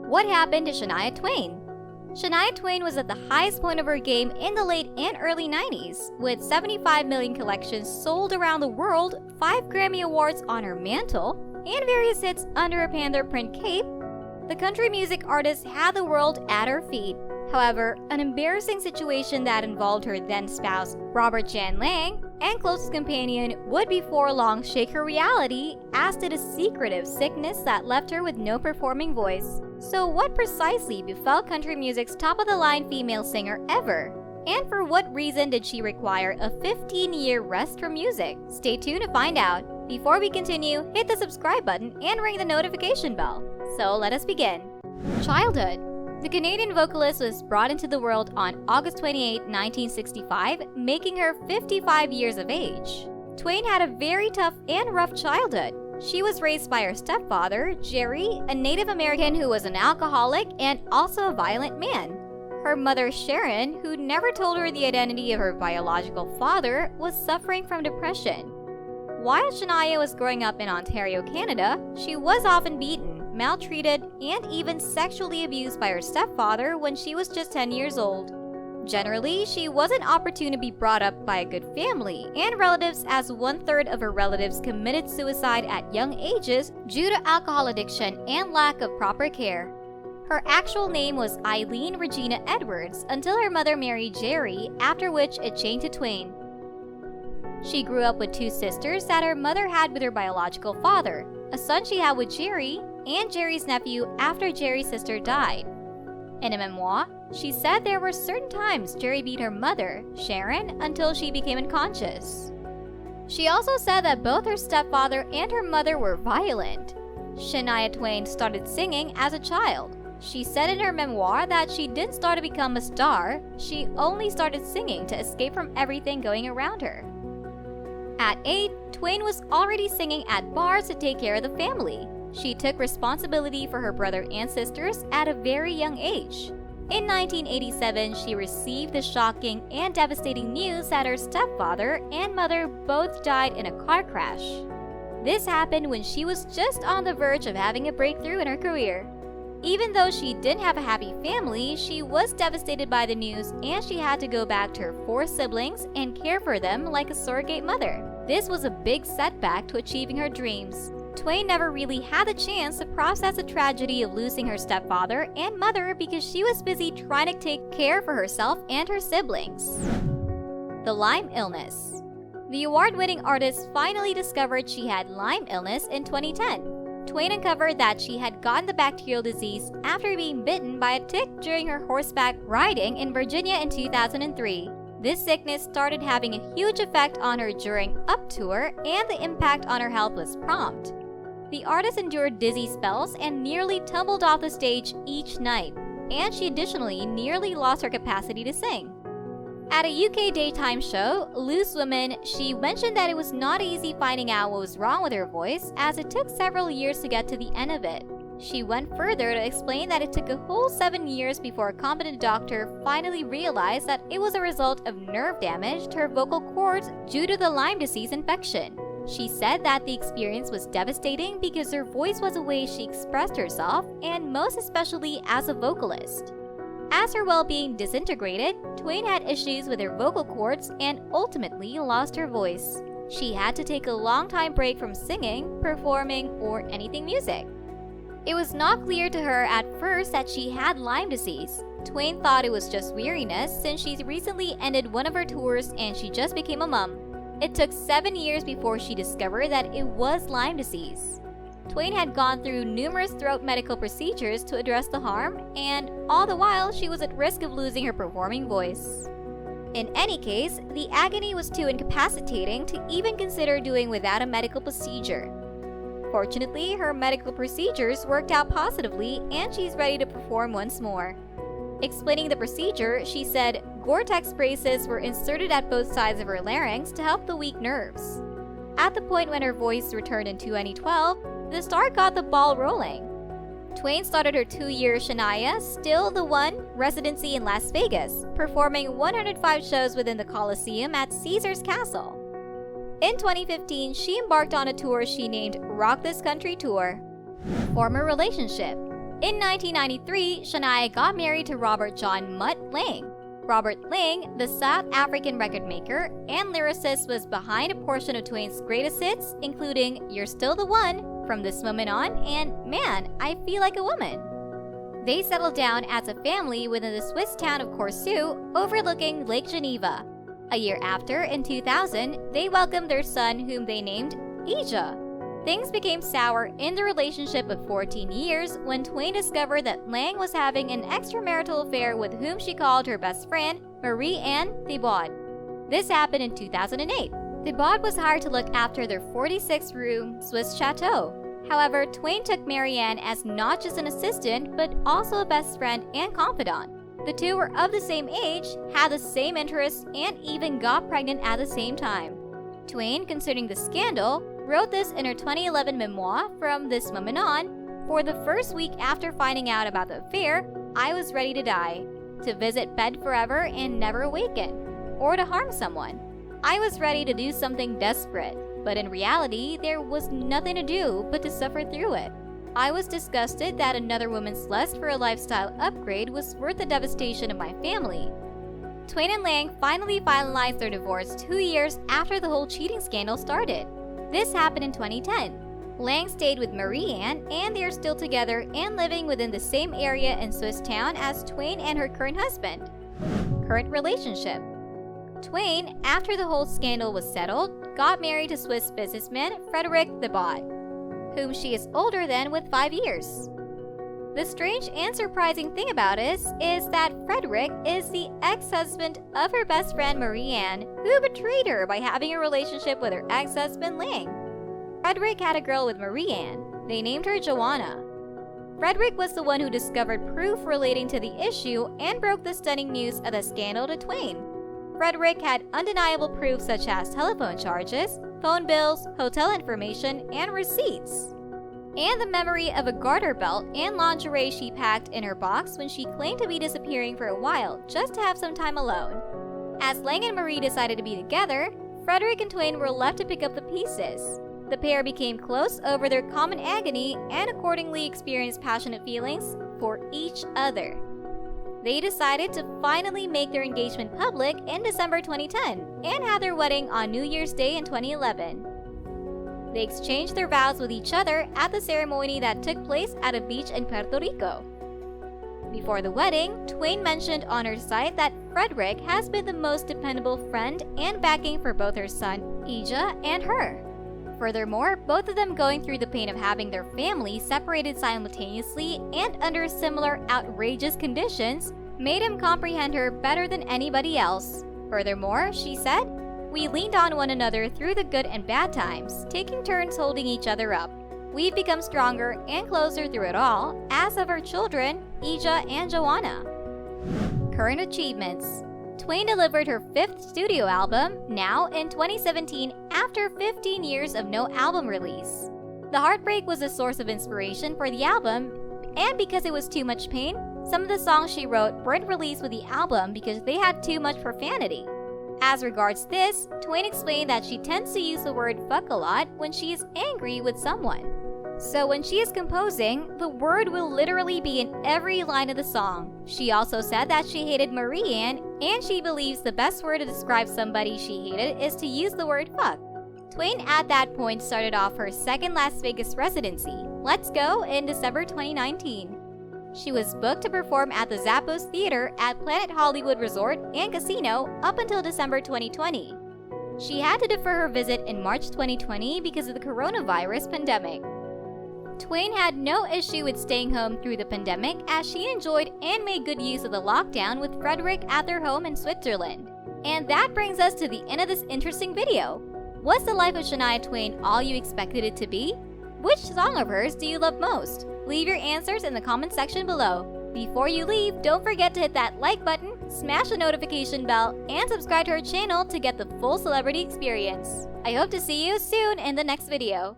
What happened to Shania Twain? Shania Twain was at the highest point of her game in the late and early 90s, with 75 million collections sold around the world, 5 Grammy Awards on her mantle, and various hits under her panther print cape. The country music artist had the world at her feet. However, an embarrassing situation that involved her then-spouse, John Lange, and closest companion would before long shake her reality, as did a secretive sickness that left her with no performing voice. So what precisely befell country music's top-of-the-line female singer ever? And for what reason did she require a 15-year rest from music? Stay tuned to find out. Before we continue, hit the subscribe button and ring the notification bell. So let us begin. Childhood. The Canadian vocalist was brought into the world on August 28, 1965, making her 55 years of age. Twain had a very tough and rough childhood. She was raised by her stepfather, Jerry, a Native American who was an alcoholic and also a violent man. Her mother, Sharon, who never told her the identity of her biological father, was suffering from depression. While Shania was growing up in Ontario, Canada, she was often beaten, maltreated, and even sexually abused by her stepfather when she was just 10 years old. Generally, she wasn't opportune to be brought up by a good family and relatives, as 1/3 of her relatives committed suicide at young ages due to alcohol addiction and lack of proper care. Her actual name was Eileen Regina Edwards until her mother married Jerry, after which it changed to Twain. She grew up with 2 sisters that her mother had with her biological father, a son she had with Jerry, and Jerry's nephew after Jerry's sister died. In a memoir, she said there were certain times Jerry beat her mother, Sharon, until she became unconscious. She also said that both her stepfather and her mother were violent. Shania Twain started singing as a child. She said in her memoir that she didn't start to become a star, she only started singing to escape from everything going around her. At 8, Twain was already singing at bars to take care of the family. She took responsibility for her brother and sisters at a very young age. In 1987, she received the shocking and devastating news that her stepfather and mother both died in a car crash. This happened when she was just on the verge of having a breakthrough in her career. Even though she didn't have a happy family, she was devastated by the news, and she had to go back to her 4 siblings and care for them like a surrogate mother. This was a big setback to achieving her dreams. Twain never really had the chance to process the tragedy of losing her stepfather and mother because she was busy trying to take care for herself and her siblings. The Lyme Illness. The award-winning artist finally discovered she had Lyme illness in 2010. Twain uncovered that she had gotten the bacterial disease after being bitten by a tick during her horseback riding in Virginia in 2003. This sickness started having a huge effect on her during Up Tour, and the impact on her health was prompt. The artist endured dizzy spells and nearly tumbled off the stage each night, and she additionally nearly lost her capacity to sing. At a UK daytime show, Loose Women, she mentioned that it was not easy finding out what was wrong with her voice, as it took several years to get to the end of it. She went further to explain that it took a whole 7 years before a competent doctor finally realized that it was a result of nerve damage to her vocal cords due to the Lyme disease infection. She said that the experience was devastating because her voice was a way she expressed herself, and most especially as a vocalist. As her well-being disintegrated, Twain had issues with her vocal cords and ultimately lost her voice. She had to take a long-time break from singing, performing, or anything music. It was not clear to her at first that she had Lyme disease. Twain thought it was just weariness since she recently ended one of her tours and she just became a mom. It took 7 years before she discovered that it was Lyme disease. Twain had gone through numerous throat medical procedures to address the harm, and all the while she was at risk of losing her performing voice. In any case, the agony was too incapacitating to even consider doing without a medical procedure. Fortunately, her medical procedures worked out positively, and she's ready to perform once more. Explaining the procedure, she said Gore-Tex braces were inserted at both sides of her larynx to help the weak nerves. At the point when her voice returned in 2012, the star got the ball rolling. Twain started her 2-year Shania Still the One residency in Las Vegas, performing 105 shows within the Coliseum at Caesar's Castle. In 2015, she embarked on a tour she named Rock This Country Tour. Former relationship. In 1993, Shania got married to Robert John "Mutt" Lange. Robert Lange, the South African record maker and lyricist, was behind a portion of Twain's greatest hits, including "You're Still the One," "From This Moment On," and "Man, I Feel Like a Woman." They settled down as a family within the Swiss town of Corsu, overlooking Lake Geneva. A year after, in 2000, they welcomed their son, whom they named Ija. Things became sour in the relationship of 14 years when Twain discovered that Lange was having an extramarital affair with whom she called her best friend, Marie-Anne Thibaud. This happened in 2008. Thibaud was hired to look after their 46-room Swiss chateau. However, Twain took Marie-Anne as not just an assistant, but also a best friend and confidant. The two were of the same age, had the same interests, and even got pregnant at the same time. Twain, considering the scandal, wrote this in her 2011 memoir, From This Moment On. For the first week after finding out about the affair, I was ready to die, to visit bed forever and never awaken, or to harm someone. I was ready to do something desperate, but in reality, there was nothing to do but to suffer through it. I was disgusted that another woman's lust for a lifestyle upgrade was worth the devastation of my family. Twain and Lange finally finalized their divorce 2 years after the whole cheating scandal started. This happened in 2010. Lange stayed with Marie-Anne, and they are still together and living within the same area in Swiss town as Twain and her current husband. Current relationship. Twain, after the whole scandal was settled, got married to Swiss businessman Frederick Thibaud, whom she is older than with 5 years. The strange and surprising thing about this is that Frederick is the ex-husband of her best friend Marie-Anne, who betrayed her by having a relationship with her ex-husband Lange. Frederick had a girl with Marie-Anne. They named her Joanna. Frederick was the one who discovered proof relating to the issue and broke the stunning news of the scandal to Twain. Frederick had undeniable proof such as telephone charges, phone bills, hotel information, and receipts, and the memory of a garter belt and lingerie she packed in her box when she claimed to be disappearing for a while just to have some time alone. As Lange and Marie decided to be together, Frederick and Twain were left to pick up the pieces. The pair became close over their common agony and accordingly experienced passionate feelings for each other. They decided to finally make their engagement public in December 2010 and had their wedding on New Year's Day in 2011. They exchanged their vows with each other at the ceremony that took place at a beach in Puerto Rico. Before the wedding, Twain mentioned on her site that Frederick has been the most dependable friend and backing for both her son, Ija, and her. Furthermore, both of them going through the pain of having their families separated simultaneously and under similar outrageous conditions made him comprehend her better than anybody else. Furthermore, she said, "We leaned on one another through the good and bad times, taking turns holding each other up. We've become stronger and closer through it all, as have our children, Ija and Joanna." Current achievements. Twain delivered her 5th studio album, Now, in 2017 after 15 years of no album release. The heartbreak was a source of inspiration for the album, and because it was too much pain, some of the songs she wrote weren't released with the album because they had too much profanity. As regards this, Twain explained that she tends to use the word fuck a lot when she is angry with someone. So when she is composing, the word will literally be in every line of the song. She also said that she hated Marie-Anne, and she believes the best word to describe somebody she hated is to use the word fuck. Twain at that point started off her second Las Vegas residency, Let's Go, in December 2019. She was booked to perform at the Zappos Theater at Planet Hollywood Resort and Casino up until December 2020. She had to defer her visit in March 2020 because of the coronavirus pandemic. Twain had no issue with staying home through the pandemic as she enjoyed and made good use of the lockdown with Frederick at their home in Switzerland. And that brings us to the end of this interesting video. Was the life of Shania Twain all you expected it to be? Which song of hers do you love most? Leave your answers in the comment section below. Before you leave, don't forget to hit that like button, smash the notification bell, and subscribe to our channel to get the full celebrity experience. I hope to see you soon in the next video.